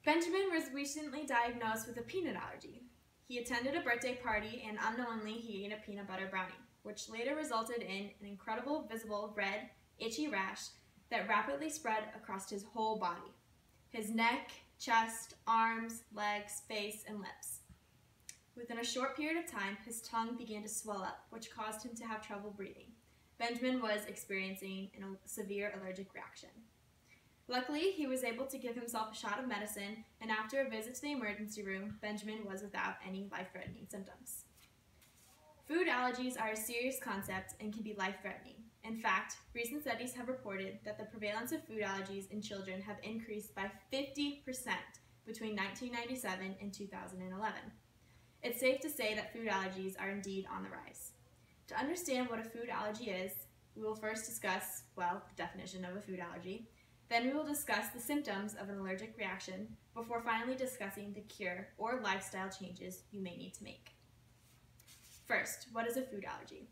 Benjamin was recently diagnosed with a peanut allergy. He attended a birthday party and unknowingly he ate a peanut butter brownie, which later resulted in an incredible visible red, itchy rash that rapidly spread across his whole body. His neck, chest, arms, legs, face, and lips. Within a short period of time, his tongue began to swell up, which caused him to have trouble breathing. Benjamin was experiencing a severe allergic reaction. Luckily, he was able to give himself a shot of medicine, and after a visit to the emergency room, Benjamin was without any life-threatening symptoms. Food allergies are a serious concept and can be life-threatening. In fact, recent studies have reported that the prevalence of food allergies in children have increased by 50% between 1997 and 2011. It's safe to say that food allergies are indeed on the rise. To understand what a food allergy is, we will first discuss, the definition of a food allergy. Then we will discuss the symptoms of an allergic reaction before finally discussing the cure or lifestyle changes you may need to make. First, what is a food allergy?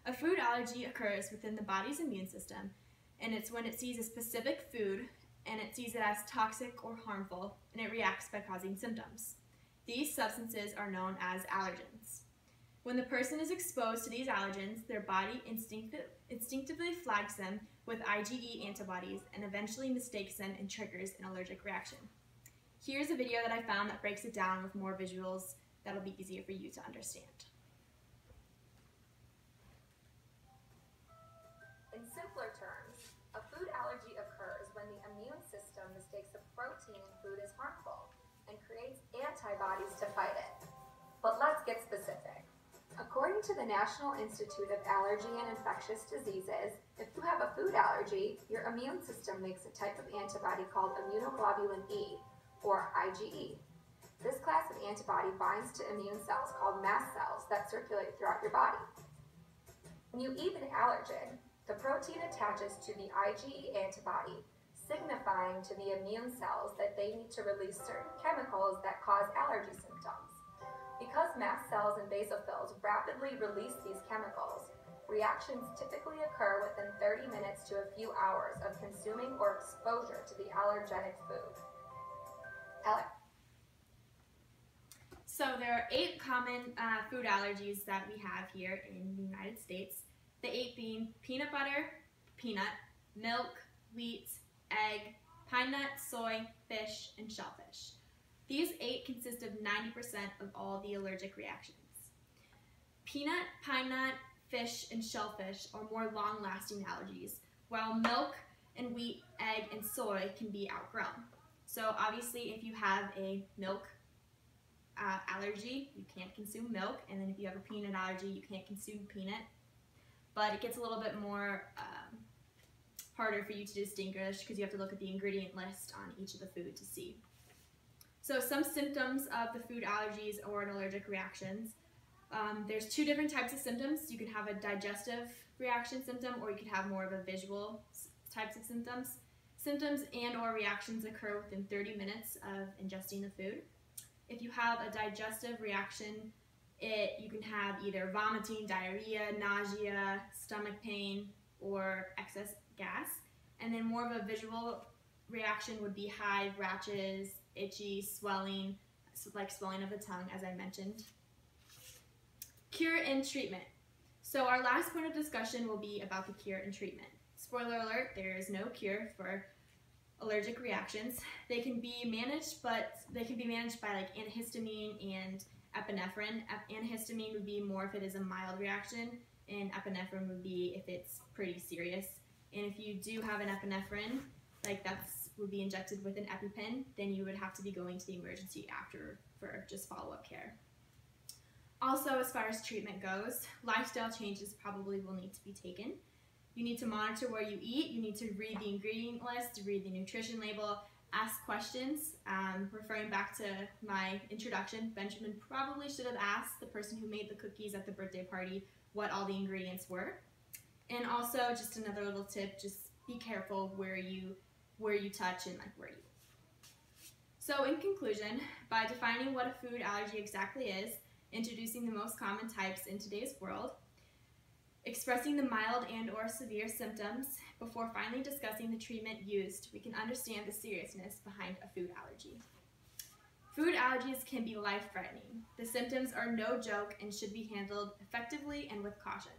A food allergy occurs within the body's immune system, and it's when it sees a specific food and it sees it as toxic or harmful, and it reacts by causing symptoms. These substances are known as allergens. When the person is exposed to these allergens, their body instinctively flags them with IgE antibodies and eventually mistakes them and triggers an allergic reaction. Here's a video that I found that breaks it down with more visuals that'll be easier for you to understand. In simpler terms, a food allergy occurs when the immune system mistakes a protein in food as harmful and creates antibodies to fight it. But let's get specific. According to the National Institute of Allergy and Infectious Diseases, if you have a food allergy, your immune system makes a type of antibody called immunoglobulin E, or IgE. This class of antibody binds to immune cells called mast cells that circulate throughout your body. When you eat an allergen, the protein attaches to the IgE antibody, signifying to the immune cells that they need to release certain chemicals that cause allergy symptoms. Because mast cells and basophils rapidly release these chemicals, reactions typically occur within 30 minutes to a few hours of consuming or exposure to the allergenic food. So there are 8 common food allergies that we have here in the United States. The 8 being peanut butter, peanut, milk, wheat, egg, pine nut, soy, fish, and shellfish. These 8 consist of 90% of all the allergic reactions. Peanut, pine nut, fish, and shellfish are more long-lasting allergies, while milk and wheat, egg, and soy can be outgrown. So obviously if you have a milk allergy, you can't consume milk, and then if you have a peanut allergy, you can't consume peanut. But it gets a little bit more harder for you to distinguish because you have to look at the ingredient list on each of the food to see. So some symptoms of the food allergies or an allergic reactions. There's 2 different types of symptoms. You can have a digestive reaction symptom, or you could have more of a visual types of symptoms. Symptoms and or reactions occur within 30 minutes of ingesting the food. If you have a digestive reaction, you can have either vomiting, diarrhea, nausea, stomach pain, or excess gas. And then more of a visual reaction would be hive, rashes, itchy, swelling, like swelling of the tongue, as I mentioned. Cure and treatment. So our last point of discussion will be about the cure and treatment. Spoiler alert, there is no cure for allergic reactions. They can be managed, but they can be managed by like antihistamine and epinephrine. Antihistamine would be more if it is a mild reaction, and epinephrine would be if it's pretty serious. And if you do have an epinephrine, like would be injected with an EpiPen, then you would have to be going to the emergency after for just follow-up care. Also, as far as treatment goes, lifestyle changes probably will need to be taken. You need to monitor where you eat, you need to read the ingredient list, read the nutrition label, ask questions. Referring back to my introduction, Benjamin probably should have asked the person who made the cookies at the birthday party what all the ingredients were. And also, just another little tip, just be careful where you touch and where you eat. So in conclusion, by defining what a food allergy exactly is, introducing the most common types in today's world, expressing the mild and or severe symptoms before finally discussing the treatment used, we can understand the seriousness behind a food allergy. Food allergies can be life-threatening. The symptoms are no joke and should be handled effectively and with caution.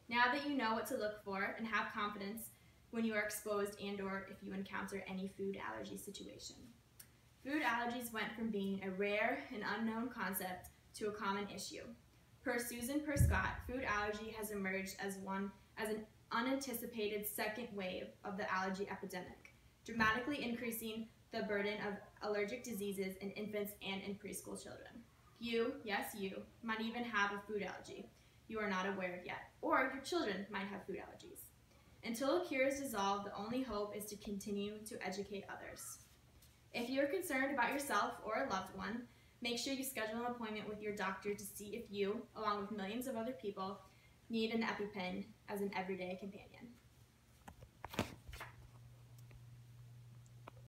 Now that you know what to look for and have confidence when you are exposed and/or if you encounter any food allergy situation. Food allergies went from being a rare and unknown concept to a common issue. Per Susan Perscott, food allergy has emerged as an unanticipated second wave of the allergy epidemic, dramatically increasing the burden of allergic diseases in infants and in preschool children. You, yes you, might even have a food allergy you are not aware of yet, or your children might have food allergies. Until a cure is dissolved, the only hope is to continue to educate others. If you're concerned about yourself or a loved one, make sure you schedule an appointment with your doctor to see if you, along with millions of other people, need an EpiPen as an everyday companion.